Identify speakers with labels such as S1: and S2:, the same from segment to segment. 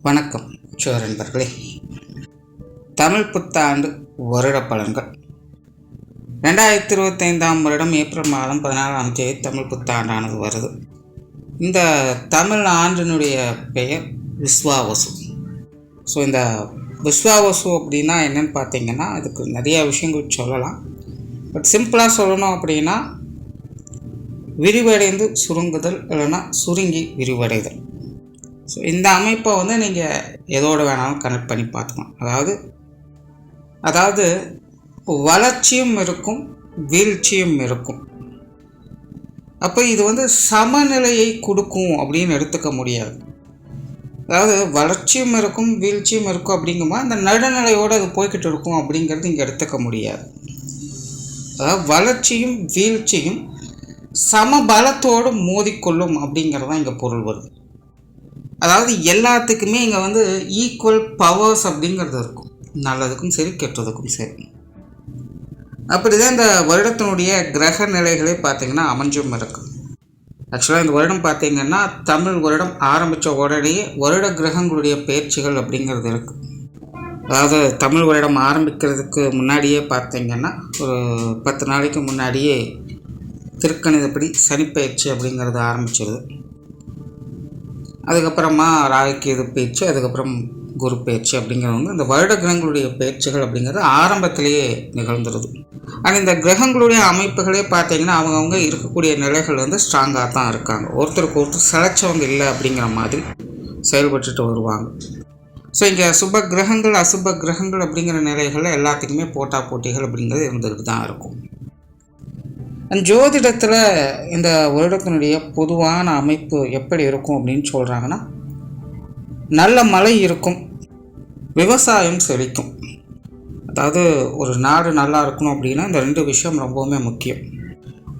S1: வணக்கம் நண்பர்களே. தமிழ் புத்தாண்டு வருட பலன்கள் 2025 வருடம் ஏப்ரல் மாதம் 14ஆம் தேதி தமிழ் புத்தாண்டானது வருது. இந்த தமிழ் ஆண்டினுடைய பெயர் விஸ்வாவசு. ஸோ இந்த விஸ்வாவசு அப்படின்னா என்னென்னு பார்த்தீங்கன்னா, அதுக்கு நிறைய விஷயங்கள் சொல்லலாம். பட் சிம்பிளாக சொல்லணும் அப்படின்னா, விரிவடைந்து சுருங்குதல், இல்லைன்னா சுருங்கி விரிவடைதல். ஸோ இந்த அமைப்பை நீங்கள் எதோடு வேணாலும் கனெக்ட் பண்ணி பார்த்துக்கலாம். அதாவது வளர்ச்சியும் இருக்கும், வீழ்ச்சியும் இருக்கும். அப்போ இது சமநிலையை கொடுக்கும் அப்படின்னு எடுத்துக்க முடியாது. அதாவது வளர்ச்சியும் இருக்கும், வீழ்ச்சியும் இருக்கும் அப்படிங்கும்போது அந்த நடுநிலையோடு அது போய்கிட்டு இருக்கும் அப்படிங்கிறது இங்கே எடுத்துக்க முடியாது. அதாவது வளர்ச்சியும் வீழ்ச்சியும் சமபலத்தோடு மோதிக்கொள்ளும் அப்படிங்கிறது தான் இங்கே பொருள் வருது. அதாவது எல்லாத்துக்குமே இங்கே ஈக்குவல் பவர்ஸ் அப்படிங்கிறது இருக்கும், நல்லதுக்கும் சரி கெட்டதுக்கும் சரி. அப்படி தான் இந்த வருடத்தினுடைய கிரக நிலைகளே பார்த்திங்கன்னா அமைஞ்சும் இருக்கு. ஆக்சுவலாக இந்த வருடம் பார்த்திங்கன்னா, தமிழ் வருடம் ஆரம்பித்த உடனேயே வருட கிரகங்களுடைய பயிற்சிகள் அப்படிங்கிறது இருக்குது. அதாவது தமிழ் வருடம் ஆரம்பிக்கிறதுக்கு முன்னாடியே பார்த்திங்கன்னா, ஒரு 10 நாளைக்கு முன்னாடியே திருக்கணிதப்படி சனிப்பயிற்சி அப்படிங்கிறது ஆரம்பிச்சிருது. அதுக்கப்புறமா ராகுகேது பயிற்சி, அதுக்கப்புறம் குரு பயிற்சி அப்படிங்கிறது இந்த வருட கிரகங்களுடைய பயிற்சிகள் அப்படிங்கிறது ஆரம்பத்திலேயே நிகழ்ந்துருது. ஆனால் இந்த கிரகங்களுடைய அமைப்புகளே பார்த்தீங்கன்னா, அவங்கவுங்க இருக்கக்கூடிய நிலைகள் ஸ்ட்ராங்காக தான் இருக்காங்க. ஒருத்தருக்கு ஒருத்தர் சிலைச்சவங்க இல்லை அப்படிங்கிற மாதிரி செயல்பட்டுட்டு வருவாங்க. ஸோ இங்கே சுப கிரகங்கள் அசுப கிரகங்கள் அப்படிங்கிற நிலைகளில் எல்லாத்துக்குமே போட்டா போட்டிகள் அப்படிங்கிறது இருந்துகிட்டு தான் இருக்கும். ஜோதிடத்தில் இந்த வருடத்தினுடைய பொதுவான அமைப்பு எப்படி இருக்கும் அப்படின்னு சொல்கிறாங்கன்னா, நல்ல மழை இருக்கும், விவசாயம் செழிக்கும். அதாவது ஒரு நாடு நல்லா இருக்கணும் அப்படின்னா இந்த 2 விஷயம் ரொம்பவுமே முக்கியம்.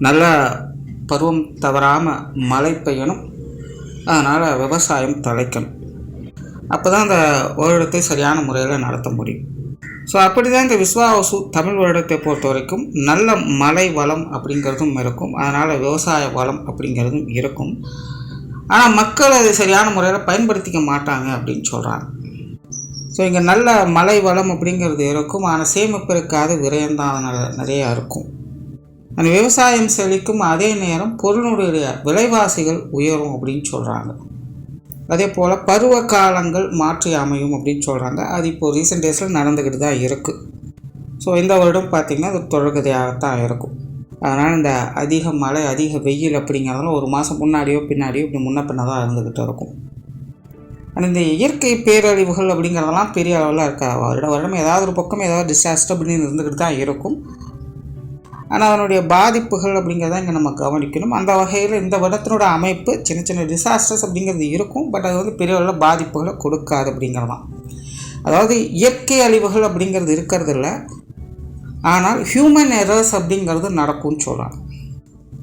S1: நல்ல பருவம் தவறாமல் மழை பெய்யணும், அதனால் விவசாயம் தழைக்கணும். அப்போ தான் அந்த வருடத்தை சரியான முறையில் நடத்த முடியும். ஸோ அப்படி தான் இந்த விஸ்வாவசு தமிழ் வருடத்தை பொறுத்த வரைக்கும் நல்ல மழை வளம் அப்படிங்கிறதும் இருக்கும், அதனால் விவசாய வளம் அப்படிங்கிறதும் இருக்கும். ஆனால் மக்கள் அதை சரியான முறையில் பயன்படுத்திக்க மாட்டாங்க அப்படின்னு சொல்கிறாங்க. ஸோ இங்கே நல்ல மழை வளம் அப்படிங்கிறது இருக்கும், ஆனால் சேமிப்பு இருக்காது, விரயம்தான் நிறையா இருக்கும். அந்த விவசாயம் செழிக்கும், அதே நேரம் பொருளுடைய விலைவாசிகள் உயரும் அப்படின்னு சொல்கிறாங்க. அதே போல் பருவ காலங்கள் மாற்றி அமையும் அப்படின்னு சொல்கிறாங்க. அது இப்போது ரீசெண்ட் டேஸில் நடந்துக்கிட்டு தான் இருக்குது. ஸோ இந்த வருடம் பார்த்திங்கன்னா அது தொடர்கதையாகத்தான் இருக்கும். அதனால் இந்த அதிக மழை அதிக வெயில் அப்படிங்கிறதுல ஒரு மாதம் முன்னாடியோ பின்னாடியோ இப்படி முன்ன பின்ன தான் இருந்துக்கிட்டு இருக்கும். ஆனால் இந்த இயற்கை பேரழிவுகள் அப்படிங்கிறதெல்லாம் பெரிய அளவில் இருக்காது. வருடம் ஏதாவது ஒரு பக்கம் ஏதாவது டிசாஸ்டர் அப்படின்னு இருந்துக்கிட்டு தான் இருக்கும். ஆனால் அதனுடைய பாதிப்புகள் அப்படிங்கிறத இங்கே நம்ம கவனிக்கணும். அந்த வகையில் இந்த வருடத்தினோட அமைப்பு சின்ன சின்ன டிசாஸ்டர்ஸ் அப்படிங்கிறது இருக்கும், பட் அது பெரிய அளவில் பாதிப்புகளை கொடுக்காது அப்படிங்கிறது தான். அதாவது இயற்கை அழிவுகள் அப்படிங்கிறது இருக்கிறது இல்லை, ஆனால் ஹியூமன் எரர்ஸ் அப்படிங்கிறது நடக்கும்னு சொல்கிறாங்க.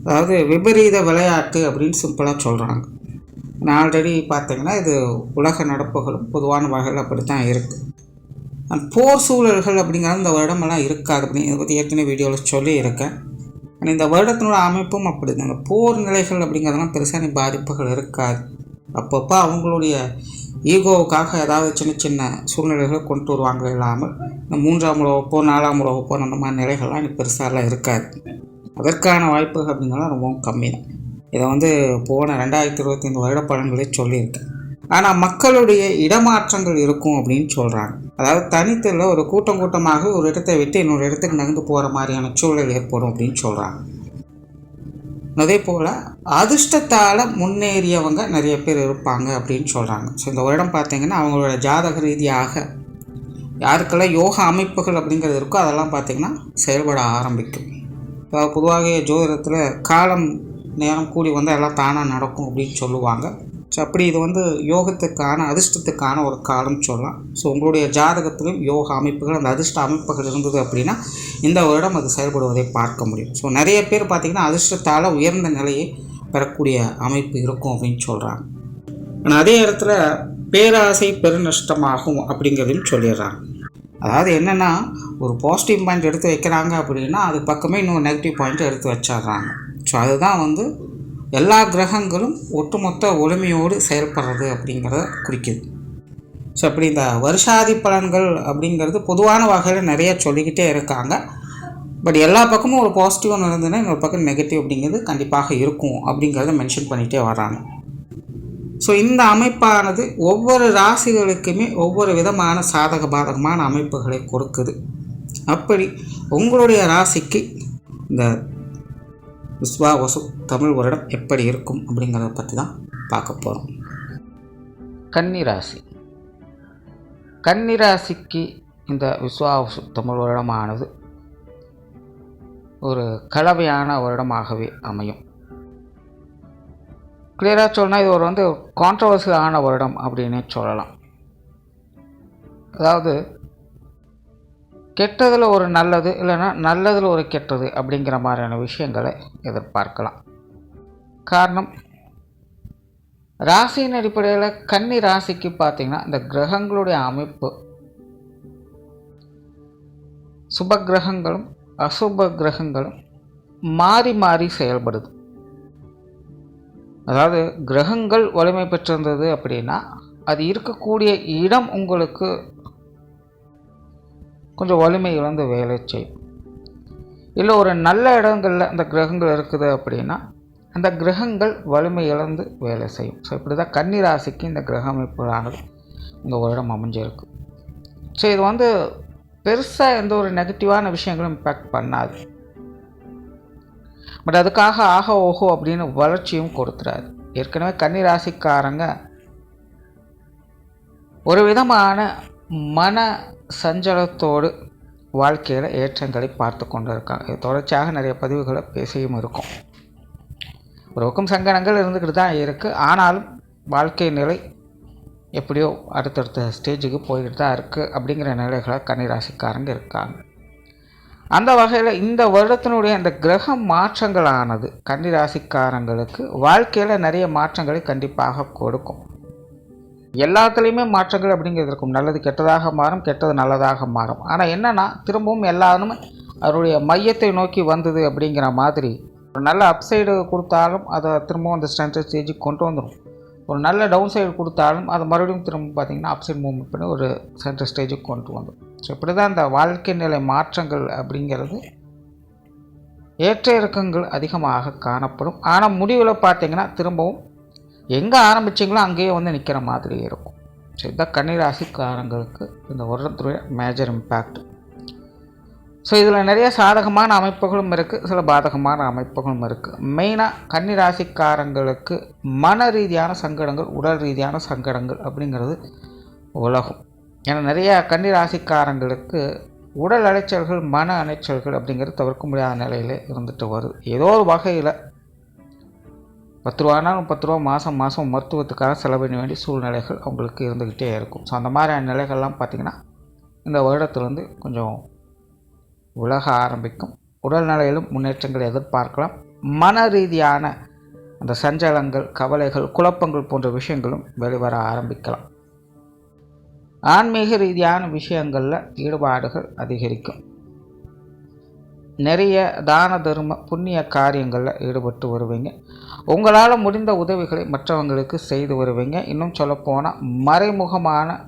S1: அதாவது விபரீத விளையாட்டு அப்படின்னு சிம்பிளாக சொல்கிறாங்க. நான் ஆல்ரெடி பார்த்திங்கன்னா இது உலக நடப்புகளும் பொதுவான வகைகள் அப்படி தான் இருக்குது. போர் சூழல்கள் அப்படிங்கிறது இந்த வருடமெல்லாம் இருக்காது அப்படின்னு இதை பற்றி ஏற்கனவே வீடியோவில் சொல்லியிருக்கேன். ஆனால் இந்த வருடத்தினோட அமைப்பும் அப்படி தான். அந்த போர் நிலைகள் அப்படிங்கிறதெல்லாம் பெருசான பாதிப்புகள் இருக்காது. அப்பப்போ அவங்களுடைய ஈகோவுக்காக ஏதாவது சின்ன சின்ன சூழ்நிலைகளை கொண்டு வருவாங்க இல்லாமல் இந்த 3ஆம் உலகப்போ 4ஆம் உலகப்போ அந்த மாதிரி நிலைகள்லாம் எனக்கு பெருசாலாம் இருக்காது. அதற்கான வாய்ப்புகள் அப்படிங்கிறலாம் ரொம்பவும் கம்மி தான். இதை போன 2025 வருட பலன்களே சொல்லியிருக்கேன். ஆனால் மக்களுடைய இடமாற்றங்கள் இருக்கும் அப்படின்னு சொல்கிறாங்க. அதாவது தனித்தில் ஒரு கூட்டமாக ஒரு இடத்தை விட்டு இன்னொரு இடத்துக்கு நகர்ந்து போகிற மாதிரியான சூழல் ஏற்படும் அப்படின்னு சொல்கிறாங்க. அதே போல் அதிர்ஷ்டத்தால் முன்னேறியவங்க நிறைய பேர் இருப்பாங்க அப்படின்னு சொல்கிறாங்க. ஸோ இந்த வருடம் பார்த்திங்கன்னா அவங்களோட ஜாதக ரீதியாக யாருக்கெல்லாம் யோகா அமைப்புகள் அப்படிங்கிறது இருக்கோ அதெல்லாம் பார்த்திங்கன்னா செயல்பட ஆரம்பிக்கும். அதாவது பொதுவாக ஜோதிடத்தில் காலம் நேரம் கூடி வந்தால் எல்லாம் தானாக நடக்கும் அப்படின்னு சொல்லுவாங்க. ஸோ அப்படி இது யோகத்துக்கான அதிர்ஷ்டத்துக்கான ஒரு காலம் சொல்லலாம். ஸோ உங்களுடைய ஜாதகத்திலும் யோக அமைப்புகள் அந்த அதிர்ஷ்ட அமைப்புகள் இருந்தது அப்படின்னா இந்த வருடம் அது செயல்படுவதை பார்க்க முடியும். ஸோ நிறைய பேர் பார்த்திங்கன்னா அதிர்ஷ்டத்தால் உயர்ந்த நிலையை பெறக்கூடிய அமைப்பு இருக்கும் அப்படின்னு சொல்கிறாங்க. ஆனால் அதே இடத்துல பேராசை பெருநஷ்டமாகும் அப்படிங்கிறதையும் சொல்லிடுறாங்க. அதாவது என்னென்னா, ஒரு பாசிட்டிவ் பாயிண்ட் எடுத்து வைக்கிறாங்க அப்படின்னா அது பக்கமே இன்னும் நெகட்டிவ் பாயிண்ட் எடுத்து வச்சிடுறாங்க. ஸோ அதுதான் எல்லா கிரகங்களும் ஒட்டுமொத்த ஒளிமையோடு செயல்படுறது அப்படிங்கிறத குறிக்குது. ஸோ இப்படி இந்த வருஷாதி பலன்கள் அப்படிங்கிறது பொதுவான வகையில் நிறைய சொல்லிக்கிட்டே இருக்காங்க. பட் எல்லா பக்கமும் ஒரு பாசிட்டிவ் இருந்ததுன்னா இன்னொரு பக்கம் நெகட்டிவ் அப்படிங்கிறது கண்டிப்பாக இருக்கும் அப்படிங்கிறத மென்ஷன் பண்ணிகிட்டே வராங்க. ஸோ இந்த அமைப்பானது ஒவ்வொரு ராசிகளுக்குமே ஒவ்வொரு விதமான சாதக பாதகமான அமைப்புகளை கொடுக்குது. அப்படி உங்களுடைய ராசிக்கு இந்த விஸ்வாவசு தமிழ் வருடம் எப்படி இருக்கும் அப்படிங்கிறத பற்றி தான் பார்க்க போகிறோம். கன்னிராசி. கன்னிராசிக்கு இந்த விஸ்வாவசு தமிழ் வருடமானது ஒரு கலவையான வருடமாகவே அமையும். கிளியராக சொல்லலாம், இது ஒரு கான்ட்ரவர்சியலான வருடம் அப்படின்னே சொல்லலாம். அதாவது கெட்டதில் ஒரு நல்லது, இல்லைன்னா நல்லதில் ஒரு கெட்டது அப்படிங்கிற மாதிரியான விஷயங்களை எதிர்பார்க்கலாம். காரணம், ராசியின் அடிப்படையில் கன்னி ராசிக்கு பார்த்திங்கன்னா இந்த கிரகங்களுடைய அமைப்பு சுப கிரகங்களும் அசுப கிரகங்களும் மாறி மாறி செயல்படுது. அதாவது கிரகங்கள் வலிமை பெற்றிருந்தது அப்படின்னா அது இருக்கக்கூடிய இடம் உங்களுக்கு கொஞ்சம் வலிமை இழந்து வேலை செய்யும். இல்லை ஒரு நல்ல இடங்களில் அந்த கிரகங்கள் இருக்குது அப்படின்னா அந்த கிரகங்கள் வலிமை இழந்து வேலை செய்யும். ஸோ இப்படி தான் கன்னி ராசிக்கு இந்த கிரக அமைப்புகளானது இந்த வருடம் அமைஞ்சிருக்கு. ஸோ இது பெருசாக எந்த ஒரு நெகட்டிவான விஷயங்களும் இம்பேக்ட் பண்ணாது. பட் அதுக்காக ஆக ஓஹோ அப்படின்னு வளர்ச்சியும் கொடுத்துறாரு. ஏற்கனவே கன்னி ராசிக்காரங்க ஒரு விதமான மன சஞ்சலத்தோடு வாழ்க்கையில் ஏற்றங்களை பார்த்து கொண்டு இருக்காங்க. இது தொடர்ச்சியாக நிறைய பதிவுகளை பேசியும் இருக்கும். ஒரு பக்கம் சங்கடங்கள் இருந்துக்கிட்டு தான் இருக்குது. ஆனாலும் வாழ்க்கை நிலை எப்படியோ அடுத்தடுத்த ஸ்டேஜுக்கு போய்கிட்டு தான் இருக்குது அப்படிங்கிற நிலைகளை கன்னிராசிக்காரங்க இருக்காங்க. அந்த வகையில் இந்த வருடத்தினுடைய அந்த கிரக மாற்றங்களானது கன்னிராசிக்காரங்களுக்கு வாழ்க்கையில் நிறைய மாற்றங்களை கண்டிப்பாக கொடுக்கும். எல்லாத்துலேயுமே மாற்றங்கள் அப்படிங்கிறது இருக்கும். நல்லது கெட்டதாக மாறும், கெட்டது நல்லதாக மாறும். ஆனால் என்னென்னா திரும்பவும் எல்லாருமே அவருடைய மையத்தை நோக்கி வந்தது அப்படிங்கிற மாதிரி ஒரு நல்ல அப்சைடு கொடுத்தாலும் அதை திரும்பவும் அந்த ஸ்டாண்டர்ட் ஸ்டேஜுக்கு கொண்டு வந்துடும். ஒரு நல்ல டவுன் சைடு கொடுத்தாலும் அதை மறுபடியும் திரும்ப பார்த்திங்கன்னா அப்சைட் மூவ்மெண்ட் பண்ணி ஒரு சென்டர் ஸ்டேஜுக்கு கொண்டு வந்துடும். ஸோ இப்படி தான் இந்த வாழ்க்கை நிலை மாற்றங்கள் அப்படிங்கிறது ஏற்ற இறக்கங்கள் அதிகமாக காணப்படும். ஆனால் முடிவில் பார்த்திங்கன்னா திரும்பவும் எங்கே ஆரம்பிச்சிங்களோ அங்கேயே நிற்கிற மாதிரி இருக்கும். ஸோ இதுதான் கன்னிராசிக்காரங்களுக்கு இந்த வருடத்துடைய மேஜர் இம்பேக்ட். ஸோ இதில் நிறைய சாதகமான அமைப்புகளும் இருக்குது, சில பாதகமான அமைப்புகளும் இருக்குது. மெயினாக கன்னிராசிக்காரங்களுக்கு மன ரீதியான சங்கடங்கள், உடல் ரீதியான சங்கடங்கள் அப்படிங்கிறது உலகம். ஏன்னா நிறைய கன்னிராசிக்காரங்களுக்கு உடல் அலைச்சல்கள், மன அலைச்சல்கள் அப்படிங்கிறது தவிர்க்க முடியாத நிலையில் இருந்துட்டு வருது. ஏதோ ஒரு வகையில் 10 ரூபானாலும் 10 ரூபா மாதம் மருத்துவத்துக்காக செலவிட வேண்டிய சூழ்நிலைகள் அவங்களுக்கு இருந்துக்கிட்டே இருக்கும். ஸோ அந்த மாதிரியான நிலைகள்லாம் பார்த்திங்கன்னா இந்த வருடத்துலேருந்து கொஞ்சம் உலக ஆரம்பிக்கும். உடல்நிலையிலும் முன்னேற்றங்களை எதிர்பார்க்கலாம். மன ரீதியான அந்த சஞ்சலங்கள், கவலைகள், குழப்பங்கள் போன்ற விஷயங்களும் வெளிவர ஆரம்பிக்கலாம். ஆன்மீக ரீதியான விஷயங்களில் ஈடுபாடுகள் அதிகரிக்கும். நிறைய தான தர்ம புண்ணிய காரியங்களில் ஈடுபட்டு வருவீங்க. உங்களால் முடிந்த உதவிகளை மற்றவங்களுக்கு செய்து வருவீங்க. இன்னும் சொல்லப்போனால் மறைமுகமான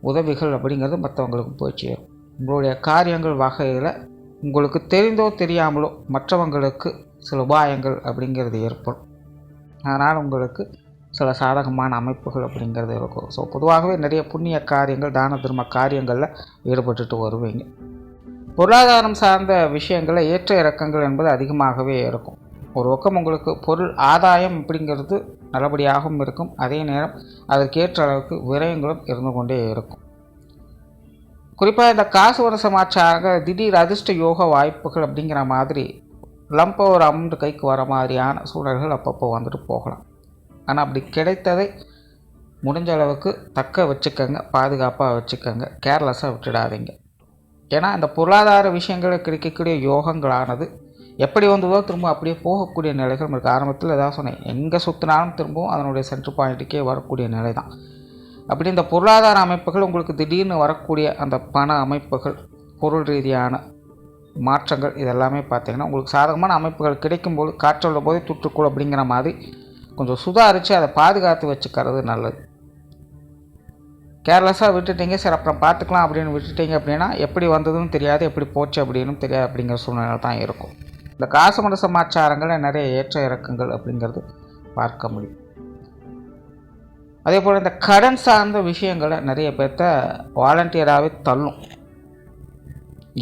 S1: உதவிகள் அப்படிங்கிறது மற்றவங்களுக்கு போய் சேரும். உங்களுடைய காரியங்கள் வகையில் உங்களுக்கு தெரிந்தோ தெரியாமலோ மற்றவங்களுக்கு சில உபாயங்கள் அப்படிங்கிறது ஏற்படும். அதனால் உங்களுக்கு சில சாதகமான அமைப்புகள் அப்படிங்கிறது இருக்கும். ஸோ பொதுவாகவே நிறைய புண்ணிய காரியங்கள், தான தர்ம காரியங்களில் ஈடுபட்டுட்டு வருவீங்க. பொருளாதாரம் சார்ந்த விஷயங்களில் ஏற்ற இறக்கங்கள் என்பது அதிகமாகவே இருக்கும். ஒரு பக்கம் உங்களுக்கு பொருள் ஆதாயம் அப்படிங்கிறது நல்லபடியாகவும் இருக்கும். அதே நேரம் அதற்கேற்ற அளவுக்கு விரயங்களும் இருந்து கொண்டே இருக்கும். குறிப்பாக இந்த காசு வர சமாச்சாரங்க, திடீர் அதிர்ஷ்ட யோக வாய்ப்புகள் அப்படிங்கிற மாதிரி லம்போ ஒரு அமௌண்ட் கைக்கு வர மாதிரியான சூழல்கள் அப்பப்போ வந்துட்டு போகலாம். ஆனால் அப்படி கிடைத்ததை முடிஞ்ச அளவுக்கு தக்க வச்சுக்கோங்க, பாதுகாப்பாக வச்சுக்கோங்க, கேர்லெஸ்ஸாக விட்டுடாதீங்க. ஏன்னா இந்த பொருளாதார விஷயங்களில் கிடைக்கக்கூடிய யோகங்களானது எப்படி வந்ததோ திரும்ப அப்படியே போகக்கூடிய நிலைகள் இருக்குது. ஆரம்பத்தில் ஏதாவது சொன்னேன், எங்கே சுற்றினாலும் திரும்பவும் அதனுடைய சென்ட்ரு பாயிண்ட்டுக்கே வரக்கூடிய நிலை தான். அப்படி இந்த பொருளாதார அமைப்புகள் உங்களுக்கு திடீர்னு வரக்கூடிய அந்த பண அமைப்புகள், பொருள் ரீதியான மாற்றங்கள், இதெல்லாமே பார்த்திங்கன்னா உங்களுக்கு சாதகமான அமைப்புகள் கிடைக்கும்போது காற்றுள்ள போதே துற்றுக்குள் அப்படிங்கிற மாதிரி கொஞ்சம் சுதாரித்து அதை பாதுகாத்து வச்சுக்கிறது நல்லது. கேர்லெஸ்ஸாக விட்டுட்டீங்க, சரி அப்புறம் பார்த்துக்கலாம் அப்படின்னு விட்டுட்டீங்க அப்படின்னா எப்படி வந்ததும் தெரியாது, எப்படி போச்சு அப்படின்னு தெரியாது அப்படிங்கிற சூழ்நிலை தான் இருக்கும். இந்த காசு மட சமாச்சாரங்களில் நிறைய ஏற்ற இறக்கங்கள் அப்படிங்கிறது பார்க்க முடியும். அதே போல் இந்த கடன் சார்ந்த விஷயங்களை நிறைய பேர்த்த வாலண்டியராகவே தள்ளும்.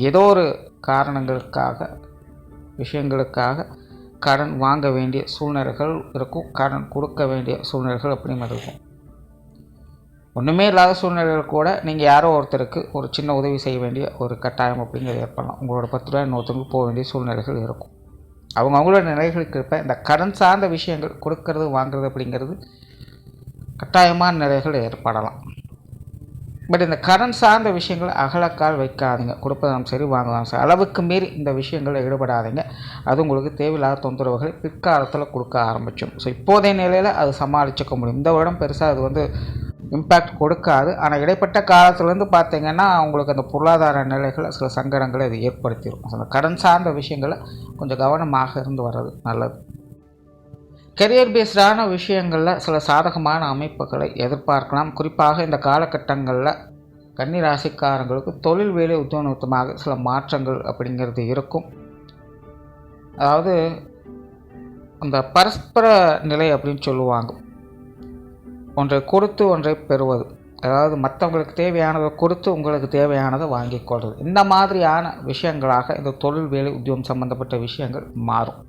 S1: ஏதோ ஒரு காரணங்களுக்காக விஷயங்களுக்காக கடன் வாங்க வேண்டிய சூழ்நிலைகள் இருக்கும், கடன் கொடுக்க வேண்டிய சூழ்நிலைகள் அப்படிங்கிறது இருக்கும். ஒன்றுமே இல்லாத சூழ்நிலைகள் கூட நீங்கள் யாரோ ஒருத்தருக்கு ஒரு சின்ன உதவி செய்ய வேண்டிய ஒரு கட்டாயம் அப்படிங்கிறது ஏற்படலாம். உங்களோட 10 ரூபாய் இன்னொருத்தவங்களுக்கு போக வேண்டிய சூழ்நிலைகள் இருக்கும். அவங்களோட நிலைகளுக்கு இருப்ப இந்த கடன் சார்ந்த விஷயங்கள் கொடுக்கறது வாங்குறது அப்படிங்கிறது கட்டாயமான நிலைகள் ஏற்படலாம். பட் இந்த கடன் சார்ந்த விஷயங்கள் அகலக்கால் வைக்காதீங்க. கொடுப்பதாலும் சரி வாங்கலாம் சரி, அளவுக்கு மீறி இந்த விஷயங்களில் ஈடுபடாதீங்க. அது உங்களுக்கு தேவையில்லாத தொந்தரவுகளை பிற்காலத்தில் கொடுக்க ஆரம்பிச்சிடும். ஸோ இப்போதைய நிலையில் அது சமாளிச்சுக்க முடியும். இந்த வருடம் பெருசாக அது இம்பேக்ட் கொடுக்காது. ஆனால் இடைப்பட்ட காலத்துலேருந்து பார்த்திங்கன்னா உங்களுக்கு அந்த பொருளாதார நிலைகள் சில சங்கடங்களை அது ஏற்படுத்திடும். அந்த கடன் சார்ந்த விஷயங்களை கொஞ்சம் கவனமாக இருந்து வர்றது நல்லது. கெரியர் பேஸ்டான விஷயங்களில் சில சாதகமான அமைப்புகளை எதிர்பார்க்கலாம். குறிப்பாக இந்த காலகட்டங்களில் கன்னி ராசிக்காரங்களுக்கு தொழில் வேலை உத்தியோகமாக சில மாற்றங்கள் அப்படிங்கிறது இருக்கும். அதாவது அந்த பரஸ்பர நிலை அப்படின்னு சொல்லுவாங்க, ஒன்றை கொடுத்து ஒன்றை பெறுவது. அதாவது மற்றவங்களுக்கு தேவையானதை கொடுத்து உங்களுக்கு தேவையானதை வாங்கி கொள்வது. இந்த மாதிரியான விஷயங்களாக இந்த தொழில் வேலை உத்தியோகம் சம்பந்தப்பட்ட விஷயங்கள் மாறும்.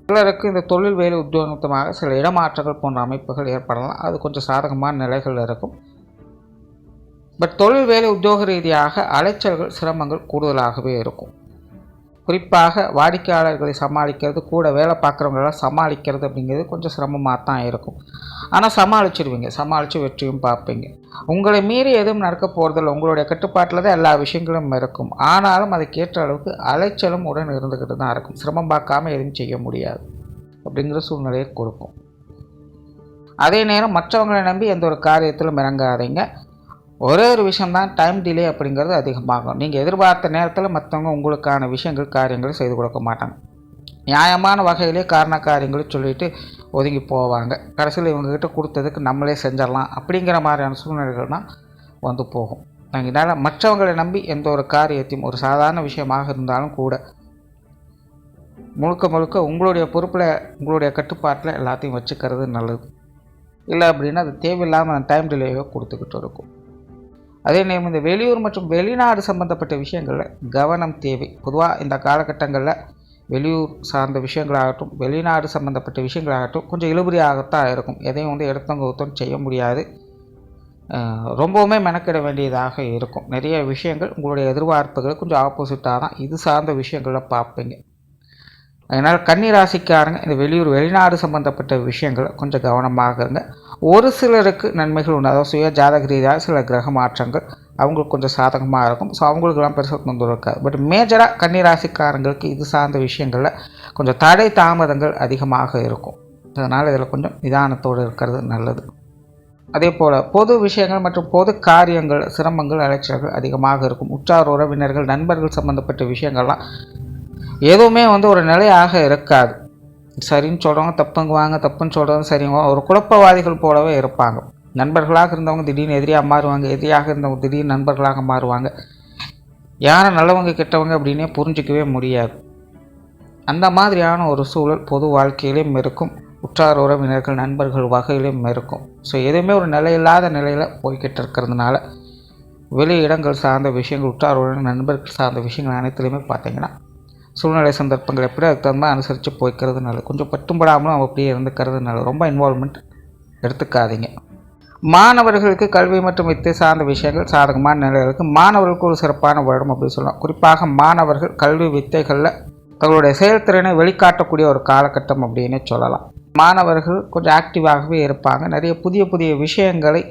S1: சிலருக்கு இந்த தொழில் வேலை உத்தியோகமாக சில இடமாற்றங்கள் போன்ற அமைப்புகள் ஏற்படலாம். அது கொஞ்சம் சாதகமான நிலைகள் இருக்கும். பட் தொழில் வேலை உத்தியோக ரீதியாக அலைச்சல்கள் சிரமங்கள் கூடுதலாகவே இருக்கும். குறிப்பாக வாடிக்கையாளர்களை சமாளிக்கிறது, கூட வேலை பார்க்குறவங்களெல்லாம் சமாளிக்கிறது அப்படிங்கிறது கொஞ்சம் சிரமமாக தான் இருக்கும். ஆனால் சமாளிச்சிடுவீங்க, சமாளித்து வெற்றியும் பார்ப்பீங்க. உங்களை மீறி எதுவும் நடக்க போகிறதில்ல, உங்களுடைய கட்டுப்பாட்டில் தான் எல்லா விஷயங்களும் இருக்கும். ஆனாலும் அதுக்கேற்ற அளவுக்கு அலைச்சலும் உடன் இருந்துக்கிட்டு தான் இருக்கும். சிரமம் பார்க்காம எதுவும் செய்ய முடியாது அப்படிங்கிற சூழ்நிலையை கொடுக்கும். அதே நேரம் மற்றவங்களை நம்பி எந்த ஒரு காரியத்திலும் இறங்காதீங்க. ஒரே ஒரு விஷயம்தான், டைம் டிலே அப்படிங்கிறது அதிகமாகும். நீங்கள் எதிர்பார்த்த நேரத்தில் மற்றவங்க உங்களுக்கான விஷயங்கள் காரியங்களை செய்து கொடுக்க மாட்டாங்க. நியாயமான வகையிலே காரண காரியங்களை சொல்லிவிட்டு ஒதுங்கி போவாங்க. கடைசியில் இவங்ககிட்ட கொடுத்ததுக்கு நம்மளே செஞ்சிடலாம் அப்படிங்கிற மாதிரியான சூழ்நிலைகள் தான் வந்து போகும். இதனால் மற்றவங்களை நம்பி எந்த ஒரு காரியத்தையும், ஒரு சாதாரண விஷயமாக இருந்தாலும் கூட முழுக்க முழுக்க உங்களுடைய பொறுப்பில், உங்களுடைய கட்டுப்பாட்டில் எல்லாத்தையும் வச்சுக்கிறது நல்லது. இல்லை அப்படின்னா அது தேவையில்லாமல் டைம் டிலேவை கொடுத்துக்கிட்டு இருக்கும். அதே நேரம் இந்த வெளியூர் மற்றும் வெளிநாடு சம்பந்தப்பட்ட விஷயங்களில் கவனம் தேவை. பொதுவாக இந்த காலகட்டங்களில் வெளியூர் சார்ந்த விஷயங்களாகட்டும், வெளிநாடு சம்மந்தப்பட்ட விஷயங்களாகட்டும் கொஞ்சம் இழுபறியாகத்தான் இருக்கும். எதையும் எடுத்தவங்க செய்ய முடியாது. ரொம்பவுமே மெனக்கிட வேண்டியதாக இருக்கும். நிறைய விஷயங்கள் உங்களுடைய எதிர்பார்ப்புகள் கொஞ்சம் ஆப்போசிட்டாக தான் இது சார்ந்த விஷயங்களில் பார்ப்பீங்க. அதனால் கன்னி ராசிக்காரங்க இந்த வெளியூர் வெளிநாடு சம்மந்தப்பட்ட விஷயங்களை கொஞ்சம் கவனமாக இருங்க. ஒரு சிலருக்கு நன்மைகள் உண்டு. அதாவது சுய ஜாதக ரீதியாக சில கிரக மாற்றங்கள் அவங்களுக்கு கொஞ்சம் சாதகமாக இருக்கும். ஸோ அவங்களுக்கெல்லாம் பெருசாக தொந்தரவு இருக்காது. பட் மேஜராக கன்னி ராசிக்காரங்களுக்கு இது சார்ந்த விஷயங்களில் கொஞ்சம் தடை தாமதங்கள் அதிகமாக இருக்கும். அதனால் இதில் கொஞ்சம் நிதானத்தோடு இருக்கிறது நல்லது. அதே போல் பொது விஷயங்கள் மற்றும் பொது காரியங்கள் சிரமங்கள் அலைச்சல்கள் அதிகமாக இருக்கும். உற்றார் உறவினர்கள் நண்பர்கள் சம்மந்தப்பட்ட விஷயங்கள்லாம் எதுவுமே ஒரு நிலையாக இருக்காது. சரின்னு சொல்கிறவங்க தப்புங்குவாங்க, தப்புன்னு சொல்கிறவங்க சரிங்க. ஒரு குழப்பவாதிகள் போலவே இருப்பாங்க. நண்பர்களாக இருந்தவங்க திடீர்னு எதிரியாக மாறுவாங்க, எதிரியாக இருந்தவங்க திடீர்னு நண்பர்களாக மாறுவாங்க. யாரை நல்லவங்க கெட்டவங்க அப்படின்னே புரிஞ்சிக்கவே முடியாது. அந்த மாதிரியான ஒரு சூழல் பொது வாழ்க்கையிலையும் இருக்கும், உற்றார் உறவினர்கள் நண்பர்கள் வகையிலும் இருக்கும். ஸோ எதுவுமே ஒரு நிலையில்லாத நிலையில் போய்கிட்டு இருக்கிறதுனால வெளி இடங்கள் சார்ந்த விஷயங்கள், உற்றார் உறவினர் நண்பர்கள் சார்ந்த விஷயங்கள் அனைத்துலேயுமே பார்த்திங்கன்னா சூழ்நிலை சந்தர்ப்பங்கள் எப்படி அதுக்கு தகுந்த மாதிரி அனுசரித்து போய்க்கிறது நல்லது. கொஞ்சம் பட்டும்படாமலும் அவங்க அப்படியே இருந்துக்கிறது நல்லது. ரொம்ப இன்வால்மெண்ட் எடுத்துக்காதீங்க. மாணவர்களுக்கு கல்வி மற்றும் வித்தை சார்ந்த விஷயங்கள் சாதகமான நிலைகளுக்கு மாணவர்களுக்கு ஒரு சிறப்பான வருடம் அப்படின்னு சொல்லலாம். குறிப்பாக மாணவர்கள் கல்வி வித்தைகளில் தங்களுடைய செயல்திறனை வெளிக்காட்டக்கூடிய ஒரு காலகட்டம் அப்படின்னு சொல்லலாம். மாணவர்கள் கொஞ்சம் ஆக்டிவாகவே இருப்பாங்க. நிறைய புதிய புதிய விஷயங்களை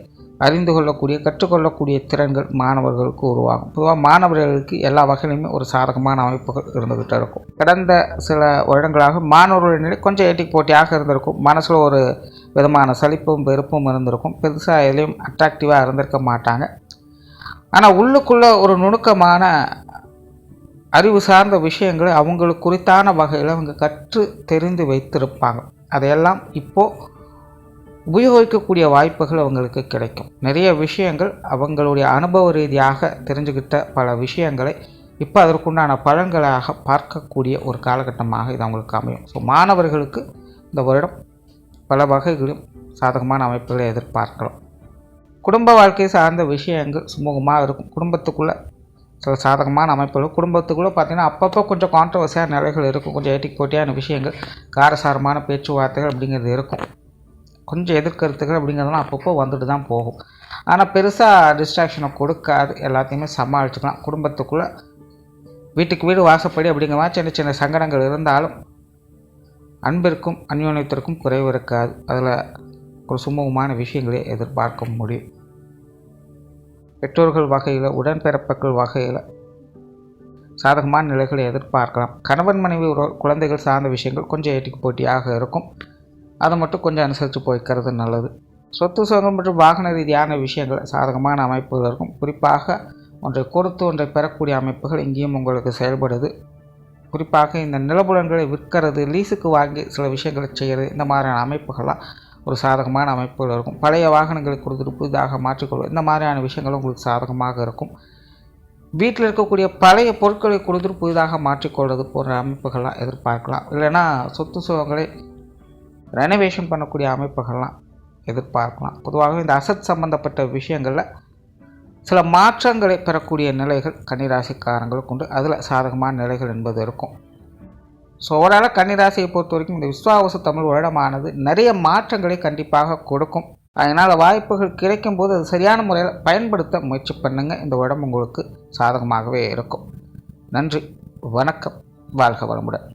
S1: அறிந்து கொள்ளக்கூடிய, கற்றுக்கொள்ளக்கூடிய திறன்கள் மாணவர்களுக்கு உருவாகும். பொதுவாக மாணவர்களுக்கு எல்லா வகையிலுமே ஒரு சாதகமான அமைப்புகள் இருந்துகிட்டு இருக்கும். கடந்த சில வருடங்களாக மாணவர்களுடைய நிலை கொஞ்சம் ஏட்டி போட்டியாக இருந்திருக்கும். மனசில் ஒரு விதமான சலிப்பும் வெறுப்பும் இருந்திருக்கும். பெருசாக எதுலேயும் அட்ராக்டிவாக இருந்திருக்க மாட்டாங்க. ஆனால் உள்ளுக்குள்ளே ஒரு நுணுக்கமான அறிவு சார்ந்த விஷயங்களை அவங்களுக்கு குறித்தான வகையில் அவங்க கற்று தெரிந்து வைத்திருப்பாங்க. அதையெல்லாம் இப்போது உபயோகிக்கக்கூடிய வாய்ப்புகள் அவங்களுக்கு கிடைக்கும். நிறைய விஷயங்கள் அவங்களுடைய அனுபவ ரீதியாக தெரிஞ்சுக்கிட்ட பல விஷயங்களை இப்போ அதற்குண்டான பலன்களாக பார்க்கக்கூடிய ஒரு காலகட்டமாக இது அவங்களுக்கு அமையும். ஸோ மாணவர்களுக்கு இந்த வருடம் பல வகைகளிலும் சாதகமான அமைப்புகளை எதிர்பார்க்கலாம். குடும்ப வாழ்க்கை சார்ந்த விஷயங்கள் சுமூகமாக இருக்கும். குடும்பத்துக்குள்ளே சில சாதகமான அமைப்புகள், குடும்பத்துக்குள்ளே பார்த்திங்கன்னா அப்பப்போ கொஞ்சம் கான்ட்ரவர்சியான நிலைகள் இருக்கும். கொஞ்சம் ஏட்டிக்கு போட்டியான விஷயங்கள், காரசாரமான பேச்சுவார்த்தைகள் அப்படிங்கிறது இருக்கும். கொஞ்சம் எதிர்கருத்துகள் அப்படிங்கிறதுலாம் அப்பப்போ வந்துட்டு தான் போகும். ஆனால் பெருசாக டிஸ்ட்ராக்ஷனை கொடுக்காது, எல்லாத்தையுமே சமாளிச்சுக்கலாம். குடும்பத்துக்குள்ளே வீட்டுக்கு வீடு வாசப்படி அப்படிங்கிற மாதிரி சின்ன சின்ன சங்கடங்கள் இருந்தாலும் அன்பிற்கும் அந்யோன்யத்திற்கும் குறைவு இருக்காது. அதில் ஒரு சுமூகமான விஷயங்களே எதிர்பார்க்க முடியும். பெற்றோர்கள் வகையில், உடன்பிறப்புகள் வகையில் சாதகமான நிலைகளை எதிர்பார்க்கலாம். கணவன் மனைவி குழந்தைகள் சார்ந்த விஷயங்கள் கொஞ்சம் ஏட்டிக்கு போட்டியாக இருக்கும். அதை மட்டும் கொஞ்சம் அனுசரித்து போய்க்கிறது நல்லது. சொத்து சுகம் மற்றும் வாகன ரீதியான விஷயங்கள் சாதகமான அமைப்புகள் இருக்கும். குறிப்பாக ஒன்றை கொடுத்து ஒன்றை பெறக்கூடிய அமைப்புகள் இங்கேயும் உங்களுக்கு செயல்படுது. குறிப்பாக இந்த நிலபுலன்களை விற்கிறது, லீஸுக்கு வாங்கி சில விஷயங்களை செய்கிறது, இந்த மாதிரியான அமைப்புகள்லாம் ஒரு சாதகமான அமைப்புகள் இருக்கும். பழைய வாகனங்களை கொடுத்துட்டு புதிதாக மாற்றிக்கொள்வது, இந்த மாதிரியான விஷயங்களும் உங்களுக்கு சாதகமாக இருக்கும். வீட்டில் இருக்கக்கூடிய பழைய பொருட்களை கொடுத்துட்டு புதிதாக மாற்றிக்கொள்வது போன்ற அமைப்புகள்லாம் எதிர்பார்க்கலாம். இல்லைன்னா சொத்து சுகங்களை ரெனோவேஷன் பண்ணக்கூடிய அமைப்புகள்லாம் எதிர்பார்க்கலாம். பொதுவாக இந்த அசட் சம்பந்தப்பட்ட விஷயங்களில் சில மாற்றங்களை பெறக்கூடிய நிலைகள் கன்னிராசிக்காரங்களுக்கு உண்டு. அதில் சாதகமான நிலைகள் என்பது இருக்கும். ஸோ ஓவரால் கன்னிராசியை பொறுத்த வரைக்கும் இந்த விஸ்வாவசு தமிழ் வருடமானது நிறைய மாற்றங்களை கண்டிப்பாக கொடுக்கும். அதனால் வாய்ப்புகள் கிடைக்கும் போது அது சரியான முறையில் பயன்படுத்த முயற்சி பண்ணுங்கள். இந்த வருடம் உங்களுக்கு சாதகமாகவே இருக்கும். நன்றி, வணக்கம், வாழ்க வளமுடன்.